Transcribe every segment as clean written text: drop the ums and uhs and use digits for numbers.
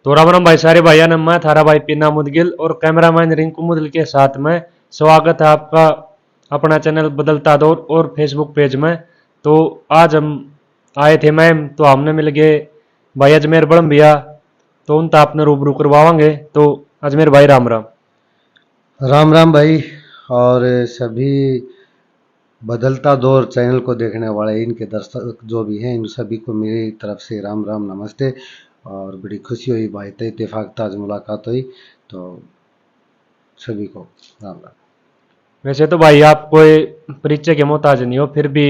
तो राम राम भाई सारे भाइयों ने, मैं थारा भाई पीना मुदगिल और कैमरामैन रिंकू मुदगिल के साथ में स्वागत है आपका अपना चैनल बदलता दौर और फेसबुक पेज में। तो आज हम आए थे मैम, तो हमने मिल गए भाई अजमेर बड़म भैया, तो उनका आपने रूबरू करवाएंगे। तो अजमेर भाई राम राम। राम राम भाई। और सभी बदलता दौर चैनल को देखने वाले इनके दर्शक जो भी हैं, इन सभी को मेरी तरफ से राम राम नमस्ते। और बड़ी खुशी हुई भाई, तो इत्तेफाक आज मुलाकात हुई, तो सभी को राम राम। वैसे तो भाई आप कोई परिचय के मोहताज नहीं हो, फिर भी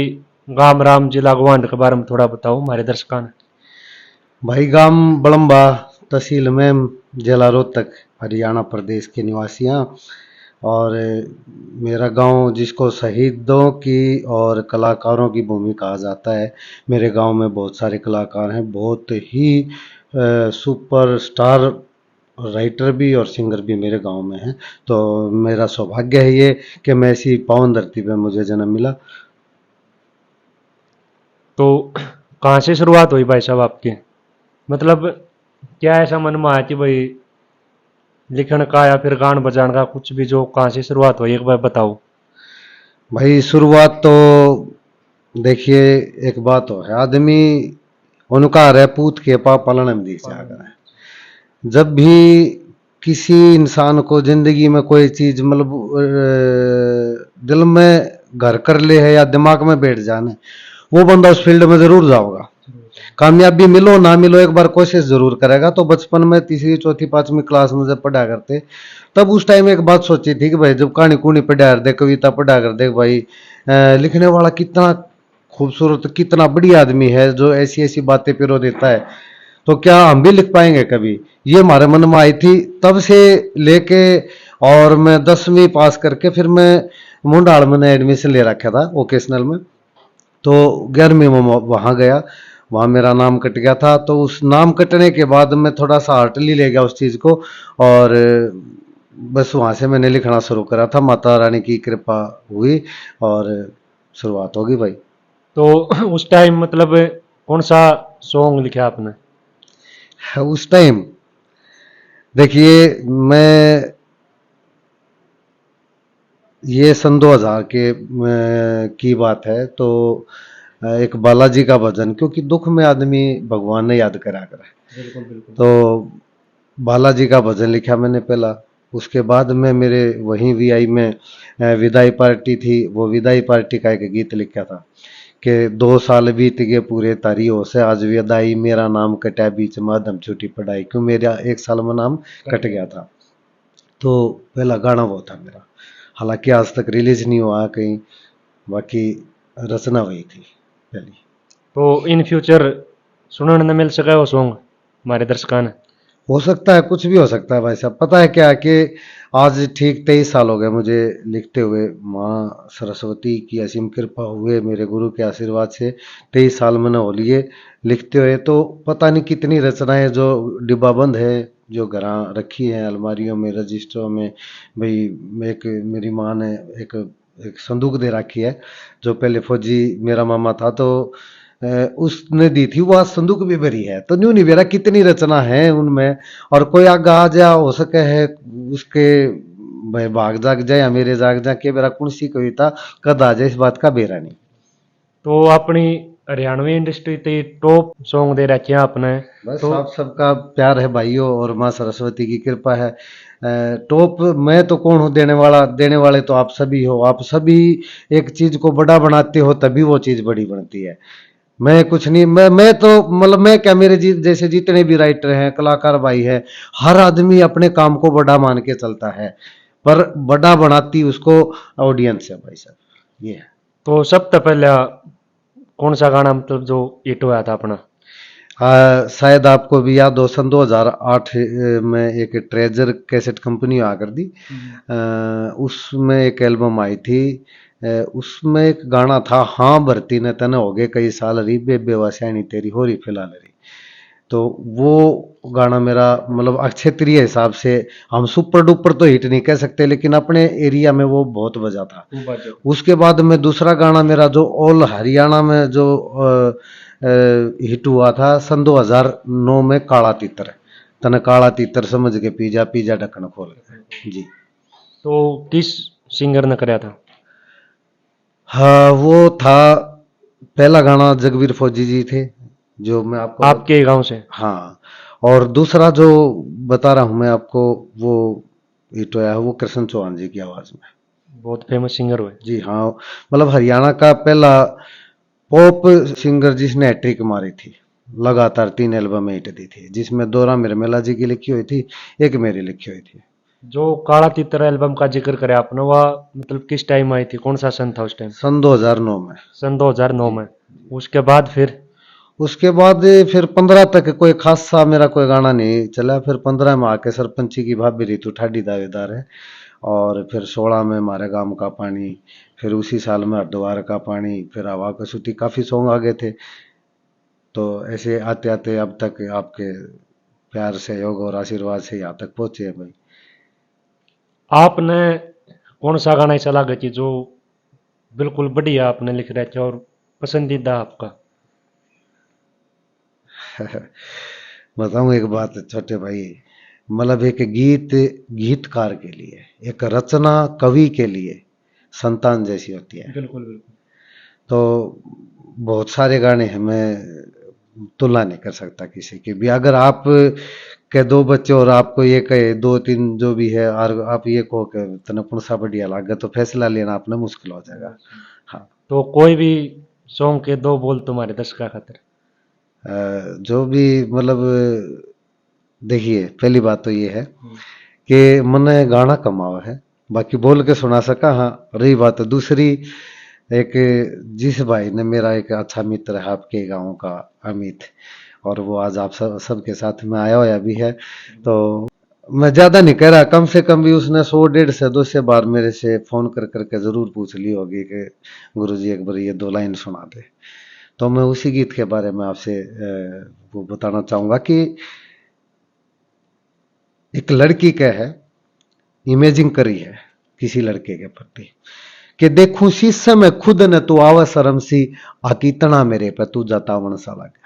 गाम राम जिला गवांड के बारे में थोड़ा बताओ हमारे दर्शकों ने। भाई गांव बड़म्बा, तहसील में, जिला रोहतक, हरियाणा प्रदेश के निवासी हैं। और मेरा गांव जिसको शहीदों की और कलाकारों की भूमि कहा जाता है। मेरे गांव में बहुत सारे कलाकार हैं, बहुत ही सुपरस्टार राइटर भी और सिंगर भी मेरे गांव में हैं। तो मेरा सौभाग्य है ये कि मैं ऐसी पावन धरती पे मुझे जन्म मिला। तो कहाँ से शुरुआत हुई भाई साहब आपकी, मतलब क्या ऐसा मन में आया कि भाई लिखण का या फिर गान बजान का कुछ भी, जो कहाँ से शुरुआत हुई एक बार बताओ। भाई शुरुआत तो देखिए, एक बात हो है, आदमी उनका रह पूत के पा पालन में दी जाकर है। जब भी किसी इंसान को जिंदगी में कोई चीज मतलब दिल में घर कर ले है या दिमाग में बैठ जाने, वो बंदा उस फील्ड में जरूर जाओगा। कामयाबी मिलो ना मिलो, एक बार कोशिश जरूर करेगा। तो बचपन में तीसरी चौथी पांचवी क्लास में जब पढ़ा करते, तब उस टाइम एक बात सोची थी कि भाई जब कहानी कूनी पढ़ा कर दे, कविता पढ़ा कर दे, भाई लिखने वाला कितना खूबसूरत, कितना बढ़िया आदमी है जो ऐसी ऐसी बातें पिरो देता है, तो क्या हम भी लिख पाएंगे कभी। ये हमारे मन में आई थी तब से लेके। और मैं 10वीं पास करके फिर मैं मुंडाल में एडमिशन ले रखा था वोकेशनल में। तो 11वीं में वहाँ गया, वहाँ मेरा नाम कट गया था। तो उस नाम कटने के बाद मैं थोड़ा सा हार्टली ले गया उस चीज़ को, और बस वहाँ से मैंने लिखना शुरू करा था। माता रानी की कृपा हुई और शुरुआत होगी भाई। तो उस टाइम मतलब कौन सा सॉन्ग लिखा आपने। उस टाइम देखिए, मैं ये सन 2000 के की बात है। तो एक बालाजी का भजन, क्योंकि दुख में आदमी भगवान ने याद करा करा, बिल्कुल बिल्कुल। तो बालाजी का भजन लिखा मैंने पहला। उसके बाद में मेरे वहीं वीआई में विदाई पार्टी थी, वो विदाई पार्टी का एक गीत लिखा था कि 2 साल बीत गए पूरे तारी हो से, आज विदाई मेरा नाम कटा बीच माधम छुट्टी पढ़ाई, क्यों मेरा 1 साल में नाम कट गया था। तो पहला गाना वो था मेरा, हालांकि आज तक रिलीज नहीं हुआ कहीं, बाकी रचना हुई थी पहली। तो इन फ्यूचर सुनने न मिल सका वो सॉन्ग हमारे दर्शकों ने। हो सकता है, कुछ भी हो सकता है भाई साहब। पता है क्या कि आज ठीक 23 साल हो गए मुझे लिखते हुए। माँ सरस्वती की असीम कृपा हुए, मेरे गुरु के आशीर्वाद से 23 साल मैंने हो लिए लिखते हुए। तो पता नहीं कितनी रचनाएं जो डिब्बाबंद है, जो घर रखी हैं अलमारियों में, रजिस्टरों में। भाई एक मेरी माँ ने एक एक संदूक दे रखी है, जो पहले फौजी मेरा मामा था तो उसने दी थी। वो आज संदूक भी भरी है। तो न्यू नहीं बेरा कितनी रचना है उनमें। और कोई आगे आ जा हो सके है उसके, भाई भाग जाग जाए या मेरे जाग जा के बेरा कौन सी कविता कद आ जाए, इस बात का बेरा नहीं। तो अपनी हरियाणवी इंडस्ट्री ते टॉप सॉन्ग दे रखे हैं आपने। बस तो आप सबका प्यार है भाइयों, और माँ सरस्वती की कृपा है। टॉप मैं तो कौन हूँ देने वाला, देने वाले तो आप सभी हो। आप सभी एक चीज को बड़ा बनाते हो तभी वो चीज बड़ी बनती है। मैं कुछ नहीं, मैं तो मतलब मैं क्या, मेरे जैसे जितने भी राइटर हैं, कलाकार भाई है, हर आदमी अपने काम को बड़ा मान के चलता है, पर बड़ा बनाती उसको ऑडियंस है भाई साहब, ये है। तो सबसे पहले कौन सा गाना मतलब जो हिट हुआ था अपना। शायद आपको भी याद हो, सन 2008 में एक ट्रेजर कैसेट कंपनी आ कर दी। उसमें एक एल्बम आई थी। उसमें एक गाना था, हाँ भरती ने तने हो गए कई साल री, बेबे वसैनी तेरी हो रही फिलहाल री। तो वो गाना मेरा मतलब क्षेत्रीय हिसाब से हम सुपर डुपर तो हिट नहीं कह सकते, लेकिन अपने एरिया में वो बहुत बजा था। उसके बाद में दूसरा गाना मेरा जो ऑल हरियाणा में जो हिट हुआ था सन 2009 में, काला तीतर। तने काला तीतर समझ के पी जा ढक्कन खोल के। जी तो किस सिंगर ने कराया था? हाँ, वो था पहला गाना जगवीर फौजी जी थे, जो मैं आपको आपके गांव से? हाँ, और दूसरा जो बता रहा हूं मैं आपको, वो हिट हुआ है वो कृष्ण चौहान जी की आवाज में। बहुत फेमस सिंगर हुए। जी हाँ, मतलब हरियाणा का पहला पॉप सिंगर जिसने हैट्रिक मारी थी, लगातार 3 एल्बम में हिट दी थी, जिसमें दो राम मिर्मला जी की लिखी हुई थी, एक मेरी लिखी हुई थी। जो काला तीतर एल्बम का जिक्र करे आपने, वह मतलब किस टाइम आई थी, कौन सा सन था उस टाइम? सन 2009 में। सन 2009 में। उसके बाद फिर? उसके बाद फिर 15 तक कोई खासा मेरा कोई गाना नहीं चला, फिर 15 में आके सरपंची की भाभी रीतू ठाडी दावेदार है, और फिर 16 में हमारे गांव का पानी, फिर उसी साल में हरिद्वार का पानी, फिर हवा कसौटी, काफी सॉन्ग आ गए थे। तो ऐसे आते आते अब तक आपके प्यार सहयोग और आशीर्वाद से यहाँ तक पहुंचे हैं भाई। आपने कौन सा गाना ऐसा लगा कि जो बिल्कुल बढ़िया आपने लिख रहे थे और पसंदीदा आपका? बताऊं एक बात छोटे भाई, मतलब एक गीत गीतकार के लिए, एक रचना कवि के लिए संतान जैसी होती है। बिल्कुल बिल्कुल। तो बहुत सारे गाने हैं, मैं तुलना नहीं कर सकता किसी की भी। अगर आप के दो बच्चे और आपको ये कहे दो तीन जो भी है, और आप ये कहो कि तने कौन सा बढ़िया लगे, तो फैसला लेना अपना मुश्किल हो जाएगा। हाँ, तो कोई भी सॉन्ग के दो बोल तुम्हारे दर्शका खातिर। जो भी मतलब देखिए, पहली बात तो ये है कि मैंने गाना कमावा है, बाकी बोल के सुना सका। हाँ, रही बात दूसरी, एक जिस भाई ने, मेरा एक अच्छा मित्र है आपके गांव का, अमित, और वो आज आप सबके साथ में आया हुआ भी है, तो मैं ज्यादा नहीं कह रहा, कम से कम भी उसने 100 150 200 बार मेरे से फोन कर करके जरूर पूछ ली होगी कि गुरुजी एक बार ये 2 लाइन सुना दे। तो मैं उसी गीत के बारे में आपसे वो बताना चाहूंगा कि एक लड़की का है, इमेजिंग करी है किसी लड़के के प्रति, कि देखूं शीशे में खुद ने तू आवा शर्म सी, आकीतना मेरे पे तू जतावन सा लगा।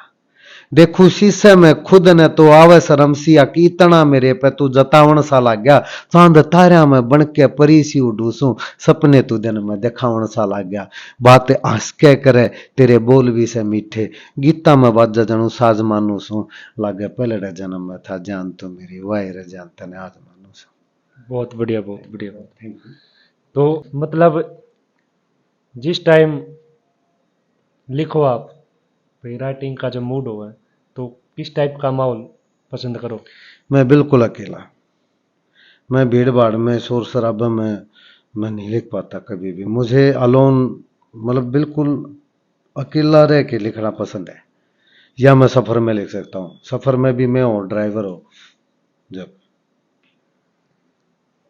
देखूं शीशे में खुद ने तो आवे शर्म सी, आकीतना मेरे पे तू जतावन सा लग गया। चांद तारा में बन के परी सी उडूसू, सपने तू दिन में दिखावन सा लग गया। बातें हंस के करे तेरे बोल भी से मीठे, गीता में बाजा जनू साज मानू सू, लागे पहले जन्म में था जान तो मेरी, वायर जान तने आज मानू सू। बहुत बढ़िया, बहुत बढ़िया, बहुत। तो मतलब जिस टाइम लिखो आप, भाई राइटिंग का जो मूड हो है, तो किस टाइप का माहौल पसंद करो? मैं बिल्कुल अकेला, मैं भीड़ भाड़ में शोर शराबा में मैं नहीं लिख पाता कभी भी। मुझे अलोन, मतलब बिल्कुल अकेला रह के लिखना पसंद है, या मैं सफर में लिख सकता हूँ, सफर में भी मैं हूँ, ड्राइवर हो जब।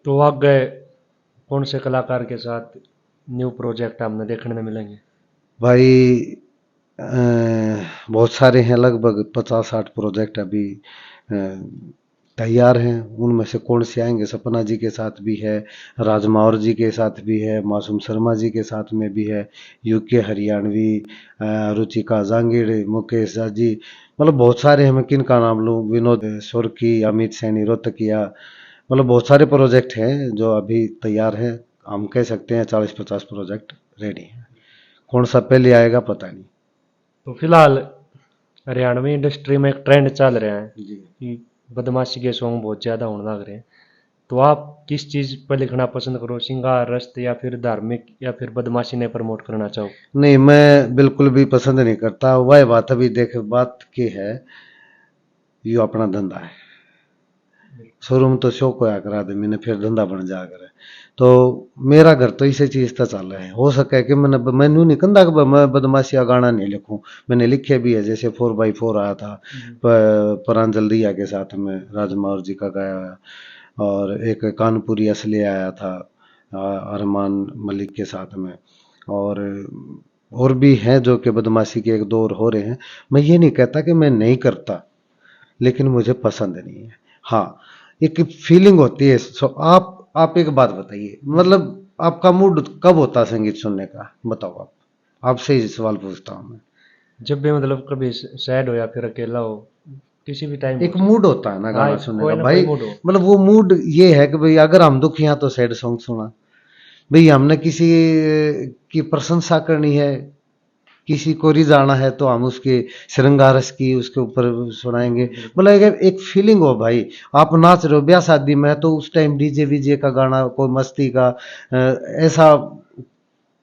तो आगे कौन से कलाकार के साथ न्यू प्रोजेक्ट हमने देखने में मिलेंगे? भाई बहुत सारे हैं, लगभग 50 60 प्रोजेक्ट अभी तैयार हैं। उनमें से कौन से आएंगे, सपना जी के साथ भी है, राजमावर जी के साथ भी है, मासूम शर्मा जी के साथ में भी है, यूके हरियाणवी, रुचिका जांगीड़, मुकेश झा जी, मतलब बहुत सारे हैं। मैं किन का नाम लूँ, विनोद सुरकी, अमित सैनी रोहतकिया, मतलब बहुत सारे प्रोजेक्ट हैं जो अभी तैयार हैं। हम कह सकते हैं 40 50 प्रोजेक्ट रेडी हैं। कौन सा पहले आएगा पता नहीं। तो फिलहाल हरियाणवी इंडस्ट्री में एक ट्रेंड चल रहा है जी, कि बदमाशी के सॉन्ग बहुत ज़्यादा होने लग रहे हैं। तो आप किस चीज़ पर लिखना पसंद करो, श्रृंगार रस, या फिर धार्मिक, या फिर बदमाशी ने प्रमोट करना चाहो? नहीं, मैं बिल्कुल भी पसंद नहीं करता। वह बात अभी देख, बात की है, यो अपना धंधा है, शुरू में तो शौक होया कर आदमी ने, फिर धंधा बन जा कर। तो मेरा घर तो इसी चीज का चल रहा है। हो सके कि मैंने नहीं कहता कि मैं बदमाशिया गाना नहीं लिखूं, मैंने लिखे भी है, जैसे 4x4 आया था प्रांजल दिया के साथ में, राजमावर जी का गाया हुआ, और एक कानपुरी असली आया था अरमान मलिक के साथ में, और भी हैं जो कि बदमाशी के एक दौर हो रहे हैं। मैं ये नहीं कहता कि मैं नहीं करता, लेकिन मुझे पसंद नहीं है। हाँ, एक फीलिंग होती है। सो आप एक बात बताइए, मतलब आपका मूड कब होता है संगीत सुनने का, बताओ आप। आपसे ही सवाल पूछता हूँ मैं। जब भी मतलब कभी सैड हो या फिर अकेला हो, किसी भी टाइम एक मूड होता है ना गाना हाँ, सुनने कोई का ना भाई। कोई mood हो। मतलब वो मूड ये है कि भाई अगर हम दुखी हैं तो सैड सॉन्ग सुना, भाई हमने किसी की प्रशंसा करनी है, किसी को रिझाना है तो हम उसके श्रृंगार रस की उसके ऊपर सुनाएंगे। मतलब एक फीलिंग हो भाई। आप नाच रहे हो ब्याह शादी में तो उस टाइम डीजे वीजे का गाना, कोई मस्ती का ऐसा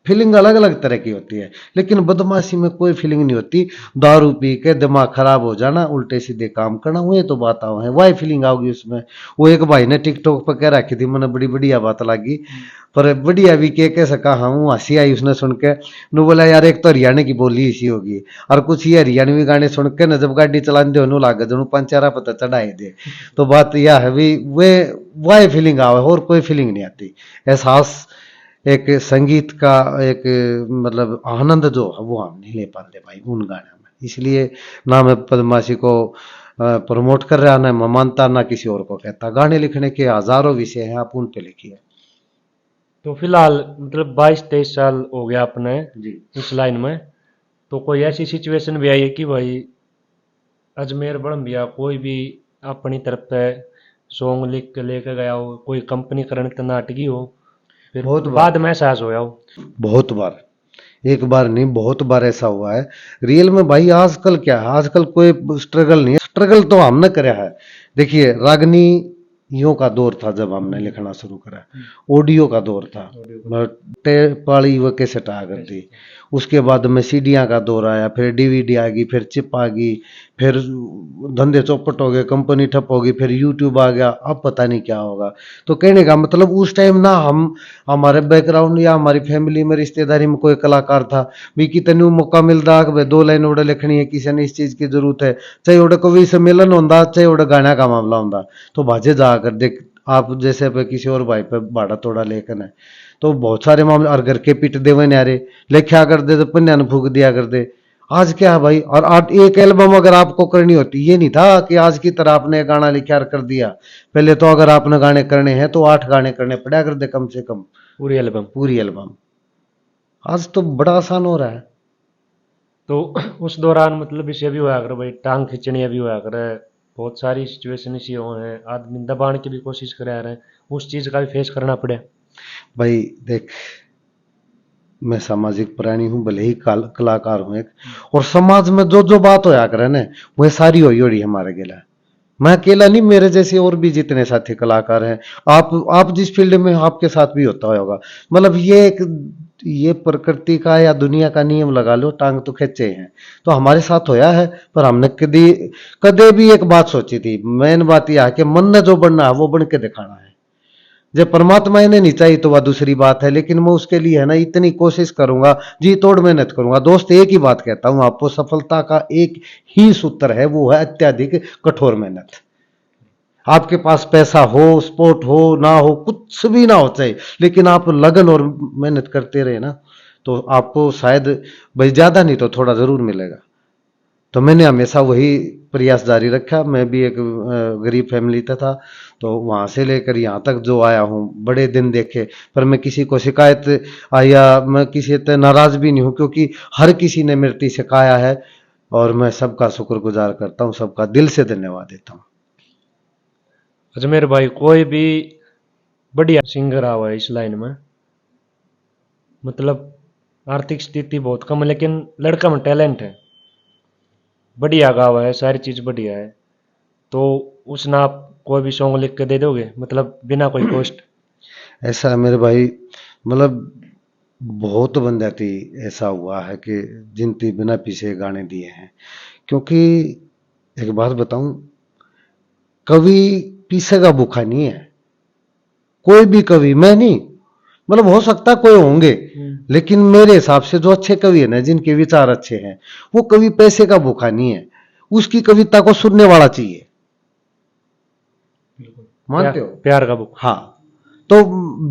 फीलिंग अलग अलग तरह की होती है। लेकिन बदमाशी में कोई फीलिंग नहीं होती। दारू पी के दिमाग खराब हो जाना, उल्टे सीधे काम करना, वो तो बात आओ है, वही फीलिंग आओगी उसमें। वो एक भाई ने टिकटॉक पर कह रखी थी, मैंने बड़ी बढ़िया बात लगी, पर बढ़िया भी के कैसे कहा हूँ, हंसी आई उसने सुन के। नु बोला यार एक तो हरियाणा की बोली इसी होगी, और कुछ ये हरियाणवी गाने सुन के न जब गाड़ी चलाते हो लागे जो पंचारा पता चढ़ाई दे। तो बात यह है भी वे वही फीलिंग आवे और कोई फीलिंग नहीं आती। एहसास एक संगीत का एक मतलब आनंद जो है वो हम नहीं ले पाते भाई उन गाने में। इसलिए ना मैं बदमाशी को प्रमोट कर रहा, ना मैं मानता, ना किसी और को कहता। गाने लिखने के हजारों विषय हैं, आप उन पे लिखिए। तो फिलहाल मतलब 22-23 साल हो गया अपने जी। इस लाइन में, तो कोई ऐसी सिचुएशन भी आई है कि भाई अजमेर बड़म्बिया कोई भी अपनी तरफ से सॉन्ग लिख के लेके गया हो, कोई कंपनी करंट नाटकी हो, फिर बहुत बार, बाद में एहसास होया हो? बहुत बार, एक बार नहीं बहुत बार ऐसा हुआ है रियल में भाई। आजकल क्या है, आजकल कोई स्ट्रगल नहीं है, स्ट्रगल तो हमने करा है। देखिए रागनी यो का दौर था जब हमने लिखना शुरू करा, ऑडियो का दौर था, टेप वाली वो कैसेट आ गई थी। उसके बाद में सीडियां का दौर आया, फिर डीवीडी आ गई, फिर चिप आ गई, फिर धंधे चौपट हो गए, कंपनी ठप हो गई, फिर यूट्यूब आ गया, अब पता नहीं क्या होगा। तो कहने का मतलब उस टाइम ना हम हमारे बैकग्राउंड या हमारी फैमिली में रिश्तेदारी में कोई कलाकार था भी कि तेन मौका मिलता कि भाई 2 लाइन उड़े लिखनी है, किसी ने इस चीज की जरूरत है, चाहे उड़े कवि सम्मेलन होता, चाहे उड़े गाना का मामला होता, तो भाजे जाकर देख आप जैसे पे किसी और भाई पे भाड़ा तोड़ा लेकर है। तो बहुत सारे मामले, और घर के पिट देवे न्यारे लेख्या कर दे तो पन्या फूक दिया कर दे। आज क्या है भाई, और आज एक एल्बम अगर आपको करनी होती, ये नहीं था कि आज की तरह आपने गाना लिखा कर दिया। पहले तो अगर आपने गाने करने हैं तो 8 गाने करने पड़ा कर दे कम से कम, पूरी एल्बम। पूरी एल्बम। आज तो बड़ा आसान हो रहा है। तो उस दौरान मतलब इसे भी हुआ कर भाई, टांग खींचनी भी हुआ करे, बहुत सारी सिचुएशन इसी हो हैं, आदमी दबाने की भी कोशिश कर रहे हैं, उस चीज का भी फेस करना पड़े। भाई देख, मैं सामाजिक प्राणी हूं, भले ही कलाकार हूं एक, और समाज में जो जो बात होया करे ना वह सारी होई होड़ी हमारे गेला। मैं अकेला नहीं, मेरे जैसे और भी जितने साथी कलाकार हैं। आप जिस फील्ड में हो, आपके साथ भी होता होगा। मतलब ये प्रकृति का या दुनिया का नियम लगा लो, टांग तो खींचे हैं। तो हमारे साथ होया है, पर हमने कभी कदे भी एक बात सोची थी, मेन बात यह है कि मन ने जो बनना है वो बन के दिखाना है। जब परमात्मा इन्हें नहीं चाहिए तो वह दूसरी बात है, लेकिन मैं उसके लिए है ना इतनी कोशिश करूंगा, जी तोड़ मेहनत करूंगा। दोस्त एक ही बात कहता हूं आपको, सफलता का एक ही सूत्र है, वो है अत्यधिक कठोर मेहनत। आपके पास पैसा हो, स्पोर्ट हो ना हो, कुछ भी ना हो चाहे, लेकिन आप लगन और मेहनत करते रहे ना, तो आपको शायद भाई ज्यादा नहीं तो थोड़ा जरूर मिलेगा। तो मैंने हमेशा वही प्रयास जारी रखा। मैं भी एक गरीब फैमिली का था, तो वहां से लेकर यहाँ तक जो आया हूँ, बड़े दिन देखे, पर मैं किसी को शिकायत या मैं किसी से नाराज भी नहीं हूँ, क्योंकि हर किसी ने मेरी सिखाया है, और मैं सबका शुक्रगुजार करता हूँ, सबका दिल से धन्यवाद देता हूँ। अजमेर भाई कोई भी बढ़िया सिंगर आ हुआ है इस लाइन में, मतलब आर्थिक स्थिति बहुत कम है लेकिन लड़का में टैलेंट है, बढ़िया गा हुआ है, सारी चीज बढ़िया है, तो उसने आप कोई भी सॉन्ग लिख के दे दोगे मतलब बिना कोई कॉस्ट? ऐसा है मेरे भाई, मतलब बहुत बंदा थी ऐसा हुआ है कि जिनती बिना पीछे गाने दिए हैं। क्योंकि एक बात बताऊं, कवि पीछे का भूखा नहीं है। कोई भी कवि, मैं नहीं, मतलब हो सकता कोई होंगे, लेकिन मेरे हिसाब से जो अच्छे कवि है ना, जिनके विचार अच्छे हैं, वो कवि पैसे का भूखा नहीं है, उसकी कविता को सुनने वाला चाहिए। मानते हो? प्यार का बुक। हाँ। तो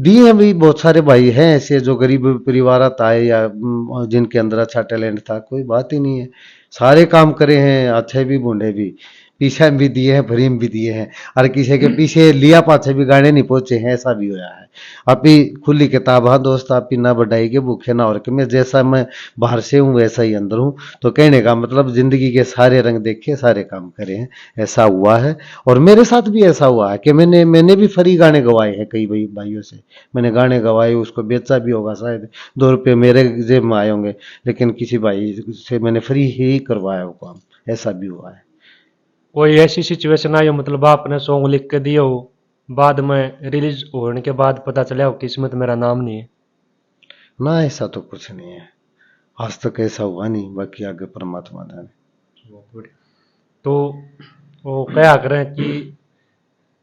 दिए भी बहुत सारे भाई हैं ऐसे जो गरीब परिवार आए, या जिनके अंदर अच्छा टैलेंट था, कोई बात ही नहीं है, सारे काम करे हैं, अच्छे भी बूढ़े भी। पीछे भी दिए हैं, भरीम भी दिए हैं, और किसी के पीछे लिया पाछे भी गाने नहीं पहुंचे हैं, ऐसा भी होया है। आपी खुली किताब, हाँ दोस्त, आपकी ना बढ़ाई के भूखे ना और के, मैं जैसा मैं बाहर से हूँ वैसा ही अंदर हूँ। तो कहने का मतलब जिंदगी के सारे रंग देखे, सारे काम करे हैं, ऐसा हुआ है। और मेरे साथ भी ऐसा हुआ है कि मैंने भी फ्री गाने गवाए हैं कई भाइयों से। मैंने गाने गवाए, उसको बेचा भी होगा शायद, 2 रुपये मेरे जेब में आए होंगे, लेकिन किसी भाई से मैंने फ्री ही करवाया वो काम, ऐसा भी हुआ है। कोई ऐसी सिचुएशन आई हो, मतलब आपने सॉन्ग लिख के दिए हो, बाद में रिलीज होने के बाद पता चला हो किस्मत मेरा नाम नहीं है? ना, ऐसा तो कुछ नहीं है, आज तक ऐसा हुआ नहीं, बाकी आगे परमात्मा जाने। बहुत बढ़िया। तो वो क्या करें कि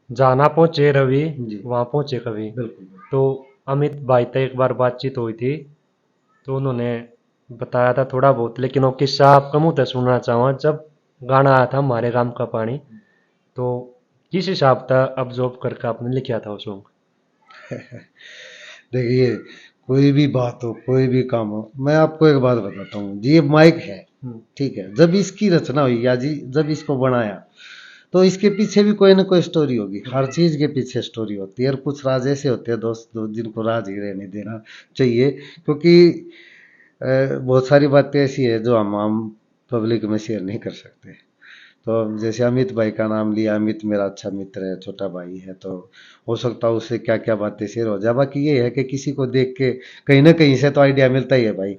जहाँ पहुंचे रवि जी, वहां पहुंचे कवि। बिल्कुल। तो अमित भाई तक एक बार बातचीत हुई थी, तो उन्होंने बताया था थोड़ा बहुत, लेकिन वो किस्सा आपका मुंह से सुनना चाहूँगा। जब गाना आया था हमारे गांव का पानी, तो किस हिसाब था अब्जॉर्व करके आपने लिखा था वो सॉन्ग? देखिए, कोई भी बात हो, कोई भी काम हो, मैं आपको एक बात बताता हूँ जी। ये माइक है, ठीक है, जब इसकी रचना हुई या जी जब इसको बनाया, तो इसके पीछे भी कोई ना कोई स्टोरी होगी। हर चीज के पीछे स्टोरी होती है, और कुछ राज ऐसे होते हैं दोस्त, जिनको राज ही रहने देना चाहिए, क्योंकि बहुत सारी बातें ऐसी है जो हम पब्लिक में शेयर नहीं कर सकते। तो अब जैसे अमित भाई का नाम लिया, अमित मेरा अच्छा मित्र है, छोटा भाई है, तो हो सकता है उससे क्या क्या बातें शेयर हो जाए। बाकी ये है कि किसी को देख के कहीं ना कहीं से तो आइडिया मिलता ही है भाई,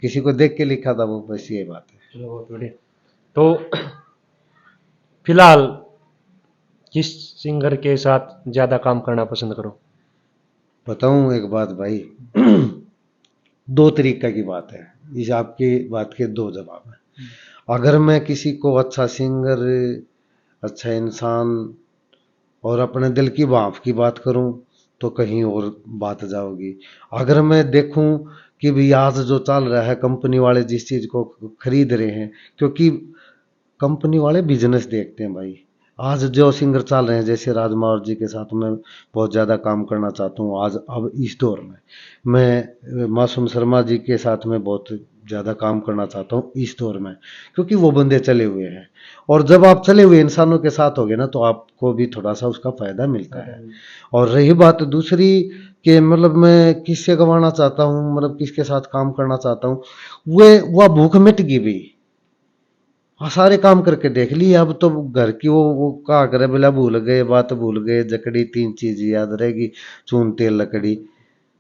किसी को देख के लिखा था वो, बस ये बात है। चलो बहुत बढ़िया। तो फिलहाल किस सिंगर के साथ ज्यादा काम करना पसंद करो? बताऊं एक बात भाई, दो तरीका की बात है, इस आपकी बात के दो जवाब हैं। अगर मैं किसी को अच्छा सिंगर, अच्छा इंसान और अपने दिल की भाव की बात करूं, तो कहीं और बात जाओगी। अगर मैं देखूं कि भाई आज जो चल रहा है, कंपनी वाले जिस चीज को खरीद रहे हैं, क्योंकि कंपनी वाले बिजनेस देखते हैं भाई। आज जो सिंगर चल रहे हैं, जैसे राजमावर जी के साथ मैं बहुत ज़्यादा काम करना चाहता हूँ आज, अब इस दौर में मैं मासूम शर्मा जी के साथ में बहुत ज़्यादा काम करना चाहता हूँ इस दौर में, क्योंकि वो बंदे चले हुए हैं। और जब आप चले हुए इंसानों के साथ होगे ना, तो आपको भी थोड़ा सा उसका फायदा मिलता है। और रही बात दूसरी, कि मतलब मैं किससे गंवाना चाहता हूँ, मतलब किसके साथ काम करना चाहता हूँ, वे वह भूख मिट गई भी। हाँ, सारे काम करके देख लिए, अब तो घर की वो कहा करे, बोला भूल गए, बात भूल गए, जकड़ी 3 चीज याद रहेगी, चून तेल लकड़ी।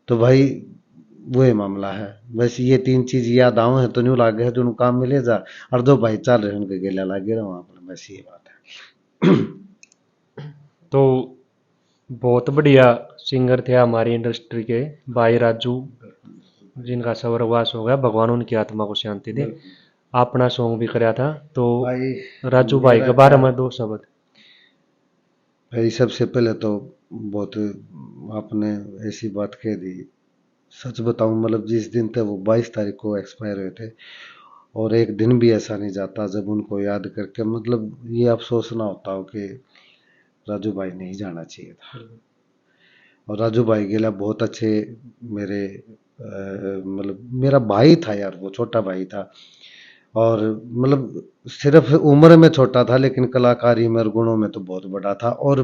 तो भाई वही मामला है, बस ये 3 चीज याद आऊँ है तो न्यू लागे है, जो काम मिले जा, और दो भाई चल रहे हैं उनके गेला लागे रहा वहां पर, बस ये बात है। तो बहुत बढ़िया सिंगर थे हमारी इंडस्ट्री के भाई राजू, जिनका स्वर्गवास हो गया, भगवान उनकी आत्मा को शांति दे। अपना सॉन्ग भी कराया था, तो भाई राजू भाई मेरा के बारे क्या, में 2 शब्द। भाई सबसे पहले तो बहुत, आपने ऐसी बात कह दी, सच बताऊं, मतलब जिस दिन थे वो 22 तारीख को एक्सपायर हुए थे, और एक दिन भी ऐसा नहीं जाता जब उनको याद करके मतलब ये अफसोस ना होता हो कि राजू भाई नहीं जाना चाहिए था। और राजू भाई गेला बहुत अच्छे, मेरे मतलब मेरा भाई था यार, वो छोटा भाई था। और मतलब सिर्फ उम्र में छोटा था, लेकिन कलाकारी में और गुणों में तो बहुत बड़ा था। और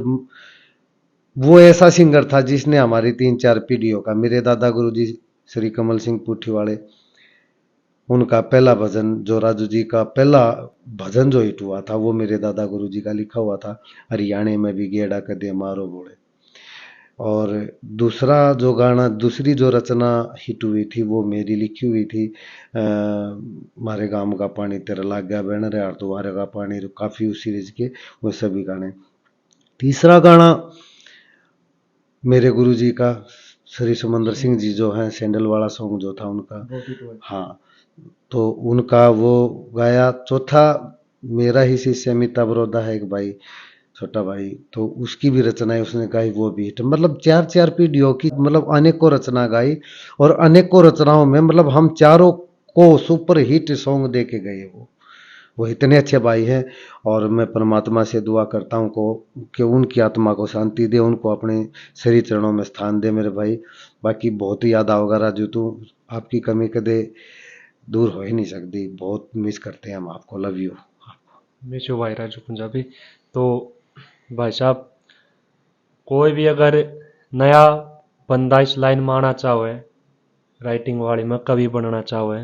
वो ऐसा सिंगर था जिसने हमारी 3-4 पीढ़ियों का, मेरे दादा गुरुजी श्री कमल सिंह पुठीवाड़े, उनका पहला भजन, जो राजू जी का पहला भजन जो हिट हुआ था, वो मेरे दादा गुरु जी का लिखा हुआ था, हरियाणे में भी गेड़ा कदे मारो बोले। और दूसरा जो गाना, दूसरी जो रचना हिट हुई थी, वो मेरी लिखी हुई थी, मारे गाम का पानी तेरा लाग गया बहन रे, और तुम्हारे का पानी, काफ़ी उस सीरीज के वो सभी गाने। तीसरा गाना मेरे गुरु जी का, श्री सुमंदर सिंह जी जो हैं, सैंडल वाला सॉन्ग जो था उनका, हाँ, तो उनका वो गाया। चौथा मेरा ही शिष्य अमिताभ बड़ौदा है एक भाई, छोटा भाई, तो उसकी भी रचनाएं उसने गाई, वो भी हिट। मतलब 4-4 पीढ़ियों की, मतलब अनेकों रचना गाई, और अनेकों रचनाओं में मतलब हम चारों को सुपर हिट सॉन्ग दे के गए वो इतने अच्छे भाई हैं। और मैं परमात्मा से दुआ करता हूँ को कि उनकी आत्मा को शांति दे, उनको अपने श्री चरणों में स्थान दे मेरे भाई। बाकी बहुत ही याद आओगा राजू, तू आपकी कमी कदे दूर हो ही नहीं सकती, बहुत मिस करते हैं हम आपको, लव यू। मिशो भाई राजू पंजाबी। तो भाई साहब, कोई भी अगर नया बंदा इस लाइन में आना चाहे, राइटिंग वाली में कवि बनना चाहे,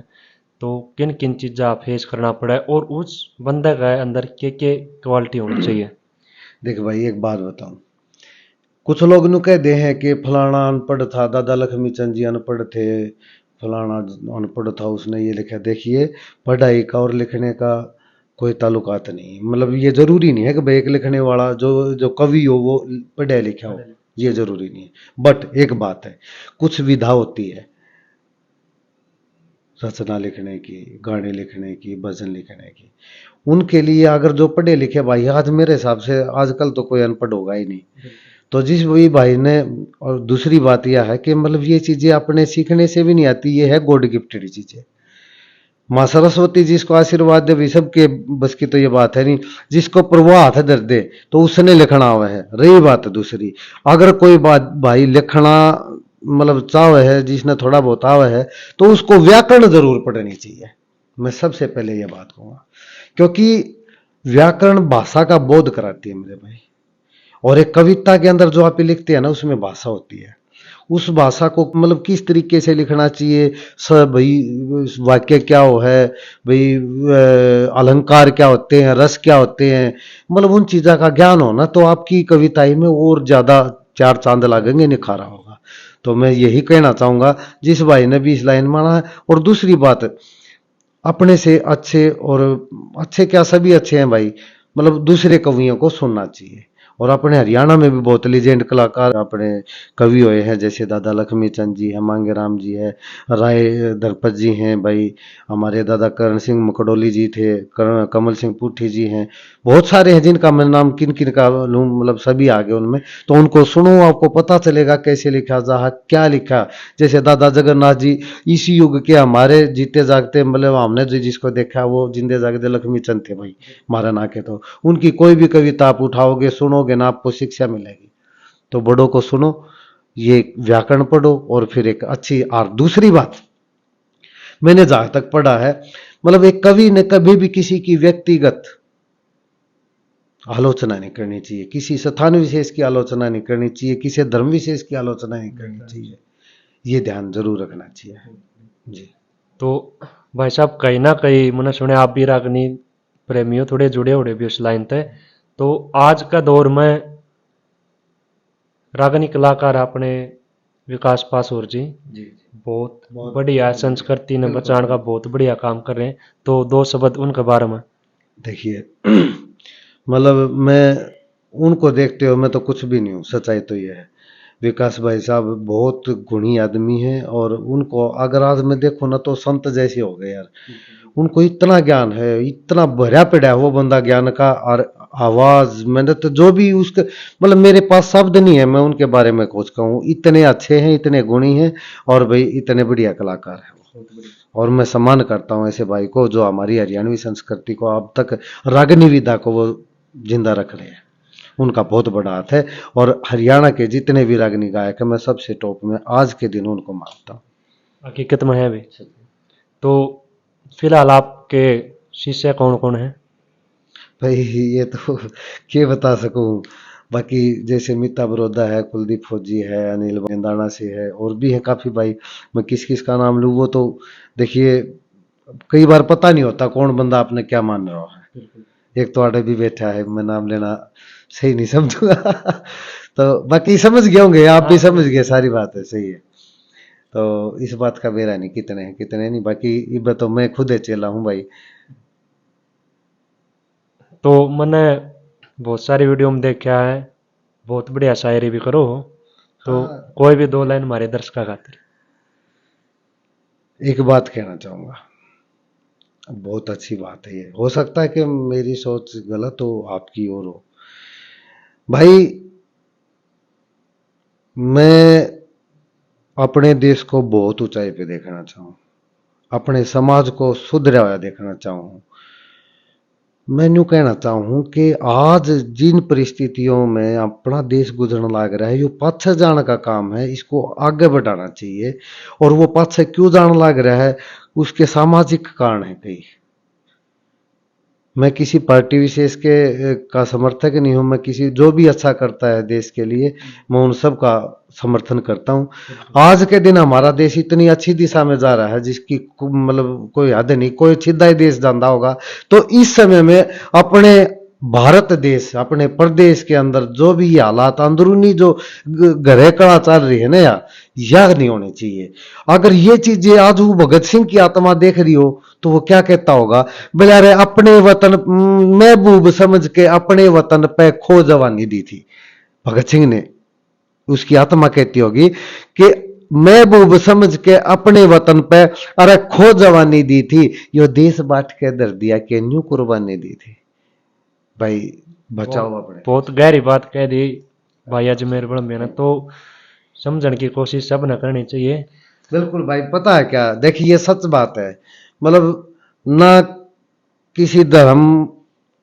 तो किन किन चीज़ा फेस करना पड़े और उस बंदे के अंदर के क्वालिटी होनी चाहिए? देख भाई एक बात बताऊं, कुछ लोग नु कह दे हैं कि फलाना अनपढ़ था, दादा लक्ष्मी चंद जी अनपढ़ थे, फलाना अनपढ़ था उसने ये लिखा। देखिए, पढ़ाई का और लिखने का कोई ताल्लुकात नहीं है। मतलब ये जरूरी नहीं है कि भाई एक लिखने वाला जो जो कवि हो वो पढ़ा लिखा हो, ये जरूरी नहीं है। बट एक बात है, कुछ विधा होती है रचना लिखने की, गाने लिखने की, भजन लिखने की, उनके लिए अगर जो पढ़े लिखे भाई, आज मेरे हिसाब से आजकल तो कोई अनपढ़ होगा ही नहीं। तो जिस भी भाई ने, और दूसरी बात यह है कि मतलब ये चीजें अपने सीखने से भी नहीं आती, ये है गॉड गिफ्टेड चीजें। माँ सरस्वती जिसको आशीर्वाद दे, भी सबके बस की तो ये बात है नहीं। जिसको प्रभु हाथ धर दे तो उसने लिखना हुआ है। रही बात दूसरी, अगर कोई बात भाई लिखना मतलब चाहे है, जिसने थोड़ा बहुत आवा है, तो उसको व्याकरण जरूर पढ़नी चाहिए। मैं सबसे पहले ये बात कहूंगा, क्योंकि व्याकरण भाषा का बोध कराती है मेरे भाई। और एक कविता के अंदर जो आप लिखते हैं ना, उसमें भाषा होती है। उस भाषा को मतलब किस तरीके से लिखना चाहिए, सब भाई वाक्य क्या हो है भाई, अलंकार क्या होते हैं, रस क्या होते हैं, मतलब उन चीज़ों का ज्ञान हो ना, तो आपकी कविताएं में और ज़्यादा चार चांद लगेंगे, निखारा होगा। तो मैं यही कहना चाहूँगा जिस भाई ने भी इस लाइन माना है। और दूसरी बात, अपने से अच्छे, और अच्छे क्या सभी अच्छे हैं भाई, मतलब दूसरे कवियों को सुनना चाहिए। और अपने हरियाणा में भी बहुत लीजेंड कलाकार अपने कवि हुए हैं, जैसे दादा लक्ष्मी चंद जी है, मांगे राम जी है, राय दरपत जी हैं भाई, हमारे दादा करण सिंह मकड़ोली जी थे, कमल सिंह पुठी जी हैं, बहुत सारे हैं जिनका मैं नाम किन किन का लूं, मतलब सभी आ गए उनमें। तो उनको सुनो, आपको पता चलेगा कैसे लिखा जा, क्या लिखा। जैसे दादा जगन्नाथ जी इसी युग के हमारे जीते जागते, मतलब हमने जो जिसको देखा वो जिंदे जागते लक्ष्मी चंद थे भाई, मारा ना के। तो उनकी कोई भी कविता आप उठाओगे, सुनोगे ना, आपको शिक्षा मिलेगी। तो बड़ों को सुनो, ये व्याकरण पढ़ो, और फिर एक अच्छी। और दूसरी बात, मैंने जहां तक पढ़ा है, मतलब एक कवि ने कभी भी किसी की व्यक्तिगत आलोचना नहीं करनी चाहिए, किसी स्थान विशेष की आलोचना नहीं करनी चाहिए, किसी धर्म विशेष की आलोचना नहीं करनी चाहिए। ये ध्यान जरूर रखना चाहिए जी। तो भाई साहब, कहीं ना कहीं मैंने सुने आप भी रागनी प्रेमी हो, थोड़े जुड़े हुए भी उस लाइन थे। तो आज का दौर में रागनी कलाकार अपने विकास पासोर जी बहुत बढ़िया संस्कृति ने बचाने का बहुत बढ़िया काम कर रहे हैं। तो दो शब्द उनके बारे में। देखिए, मतलब मैं उनको देखते हो, मैं तो कुछ भी नहीं हूँ, सच्चाई तो ये है। विकास भाई साहब बहुत गुणी आदमी हैं, और उनको अगर आज मैं देखूँ ना, तो संत जैसे हो गए यार। उनको इतना ज्ञान है, इतना भरा पड़ा है वो बंदा ज्ञान का। और आवाज, मैंने तो जो भी उसके, मतलब मेरे पास शब्द नहीं है मैं उनके बारे में कुछ कहूँ। इतने अच्छे हैं, इतने गुणी हैं, और भाई इतने बढ़िया कलाकार हैं वो। और मैं सम्मान करता हूँ ऐसे भाई को, जो हमारी हरियाणवी संस्कृति को अब तक, रागनी विधा को वो जिंदा रख रहे हैं। उनका बहुत बड़ा हाथ है। और हरियाणा के जितने भी रागनी गायक हैं, मैं सबसे टॉप में आज के दिन उनको मानता हूँ। हकीकत में है भी। तो फिलहाल आपके शिष्य कौन कौन है? भाई ये तो क्या बता सकूं। बाकी जैसे मीता बरोदा है, कुलदीप फौजी है, अनिल गेंदाना से है, और भी है काफी भाई। मैं किस किस का नाम लूं, वो तो देखिए कई बार पता नहीं होता कौन बंदा आपने क्या मान रहा है। एक तो आड़े भी बैठा है, मैं नाम लेना सही नहीं समझूंगा। तो बाकी समझ गए होंगे, आप भी समझ गए, सारी बात है सही है। तो इस बात का मेरा नहीं कितने हैं कितने नहीं, बाकी ये तो मैं खुद चेला हूँ भाई। तो मैंने बहुत सारी वीडियो में देखा है, बहुत बढ़िया शायरी भी करो हो। तो हाँ, कोई भी दो लाइन हमारे दर्शकों खातिर। एक बात कहना चाहूंगा, बहुत अच्छी बात है। ये हो सकता है कि मेरी सोच गलत हो, आपकी ओर हो। भाई मैं अपने देश को बहुत ऊंचाई पे देखना चाहूँ, अपने समाज को सुधरा हुआ देखना चाहूँ। मैं यूं कहना चाहूँ कि आज जिन परिस्थितियों में अपना देश गुजरने लग रहा है, ये पाछे जाने का काम है, इसको आगे बढ़ाना चाहिए। और वो पाछे क्यों जाने लग रहा है, उसके सामाजिक कारण है कई। मैं किसी पार्टी विशेष के का समर्थक नहीं हूं। मैं किसी जो भी अच्छा करता है देश के लिए मैं उन सब का समर्थन करता हूं। आज के दिन हमारा देश इतनी अच्छी दिशा में जा रहा है जिसकी मतलब कोई हद नहीं, कोई सीधा ही देश जानता होगा। तो इस समय में अपने भारत देश, अपने प्रदेश के अंदर जो भी ये हालात अंदरूनी जो घरे कड़ा चल रही है ना यार, यह नहीं होनी चाहिए। अगर ये चीजें आज वो भगत सिंह की आत्मा देख रही हो तो वो क्या कहता होगा, बेचारे अपने वतन महबूब समझ के अपने वतन पे खो जवानी दी थी भगत सिंह ने। उसकी आत्मा कहती होगी कि महबूब समझ के अपने वतन पे अरे खो जवानी दी थी, यो देश बांट के दर दिया के न्यू कुर्बानी दी थी। भाई बचाओ अपने। बहुत गहरी बात कह दी भाई अजमेर बड़े ने। तो समझने की कोशिश सब न करनी चाहिए। बिल्कुल भाई, पता है क्या, देखिए ये सच बात है। मतलब ना किसी धर्म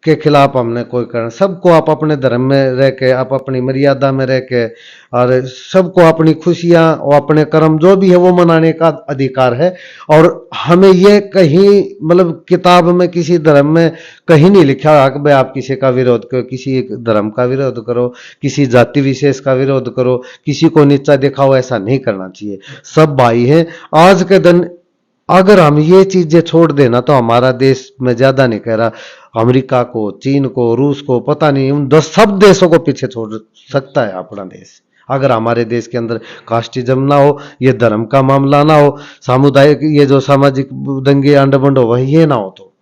के खिलाफ हमने कोई करना, सबको आप अपने धर्म में रह के, आप अपनी मर्यादा में रह के, और सबको अपनी खुशियां और अपने कर्म जो भी है वो मनाने का अधिकार है। और हमें ये कहीं मतलब किताब में किसी धर्म में कहीं नहीं लिखा हुआ कि भाई आप किसी का विरोध करो, किसी एक धर्म का विरोध करो, किसी जाति विशेष का विरोध करो, किसी को नीचा दिखाओ, ऐसा नहीं करना चाहिए। सब भाई हैं। आज के दिन अगर हम ये चीजें छोड़ देना तो हमारा देश, मैं ज्यादा नहीं कह रहा, अमेरिका को, चीन को, रूस को, पता नहीं उन 10 सब देशों को पीछे छोड़ सकता है अपना देश। अगर हमारे देश के अंदर कास्टिज्म ना हो, ये धर्म का मामला ना हो, सामुदायिक ये जो सामाजिक दंगे अंड बंड हो वही ये ना हो तो।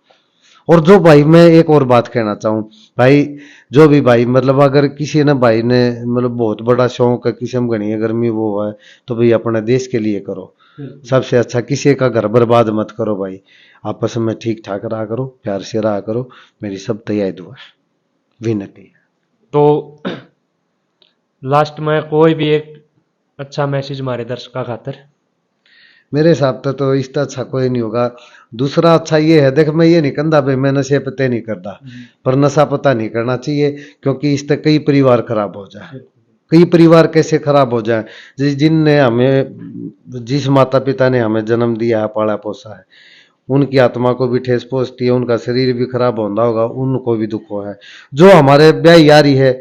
और जो भाई, मैं एक और बात कहना चाहूँ भाई, जो भी भाई मतलब अगर किसी ने भाई ने मतलब बहुत बड़ा शौक है, किसी में घनी गर्मी वो है, तो भाई अपने देश के लिए करो सबसे अच्छा। किसी का घर बर्बाद मत करो भाई, आपस में ठीक ठाक रहा करो, प्यार से रहा करो। मेरी सब तैयारी दुआ विनती है। तो लास्ट में कोई भी एक अच्छा मैसेज हमारे दर्शकों खातर। मेरे हिसाब से तो इसका अच्छा कोई नहीं होगा। दूसरा अच्छा ये है, देख मैं ये नहीं कहता भाई मैं नशे पते नहीं करता, पर नशा पता नहीं करना चाहिए, क्योंकि इससे कई परिवार खराब हो जाए। कई परिवार कैसे खराब हो जाए, जिनने हमें, जिस माता पिता ने हमें जन्म दिया है, पाला पोसा है, उनकी आत्मा को भी ठेस पहुंचती है, उनका शरीर भी खराब होता होगा, उनको भी दुख हो है। जो हमारे ब्याह यारी है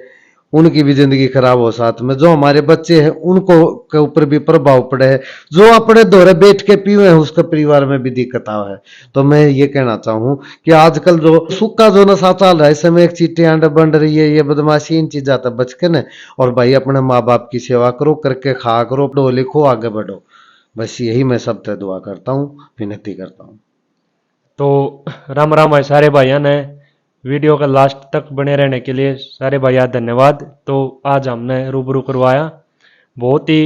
उनकी भी जिंदगी खराब हो, साथ में जो हमारे बच्चे हैं उनको के ऊपर भी प्रभाव पड़े है, जो अपने दौरे बैठ के पीवे हैं उसके परिवार में भी दिक्कत आ है। तो मैं ये कहना चाहूँ कि आजकल जो सूखा जो नशा चल रहा है, इस समय एक चीटी अंड बंड रही है, ये बदमाशी, इन चीजा तक बच के न, और भाई अपने माँ बाप की सेवा करो, करके खा करो, पढ़ो लिखो, आगे बढ़ो। बस यही मैं सबसे दुआ करता हूँ, विनती करता हूँ। तो राम राम भाई सारे भाइयों ने। वीडियो का लास्ट तक बने रहने के लिए सारे भैया धन्यवाद। तो आज हमने रूबरू करवाया बहुत ही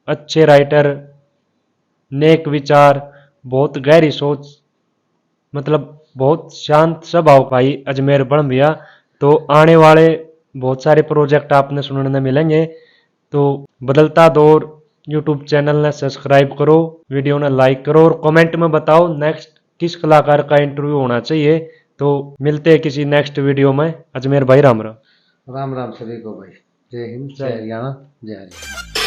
अच्छे राइटर, नेक विचार, बहुत गहरी सोच, मतलब बहुत शांत स्वभाव भाई अजमेर बन भैया। तो आने वाले बहुत सारे प्रोजेक्ट आपने सुनने मिलेंगे। तो बदलता दौर यूट्यूब चैनल ने सब्सक्राइब करो, वीडियो ने लाइक करो और कमेंट में बताओ नेक्स्ट किस कलाकार का इंटरव्यू होना चाहिए। तो मिलते हैं किसी नेक्स्ट वीडियो में। अजमेर भाई राम राम। राम राम सभी को भाई। जय हिंद, जय हरियाणा, जय हरियाणा।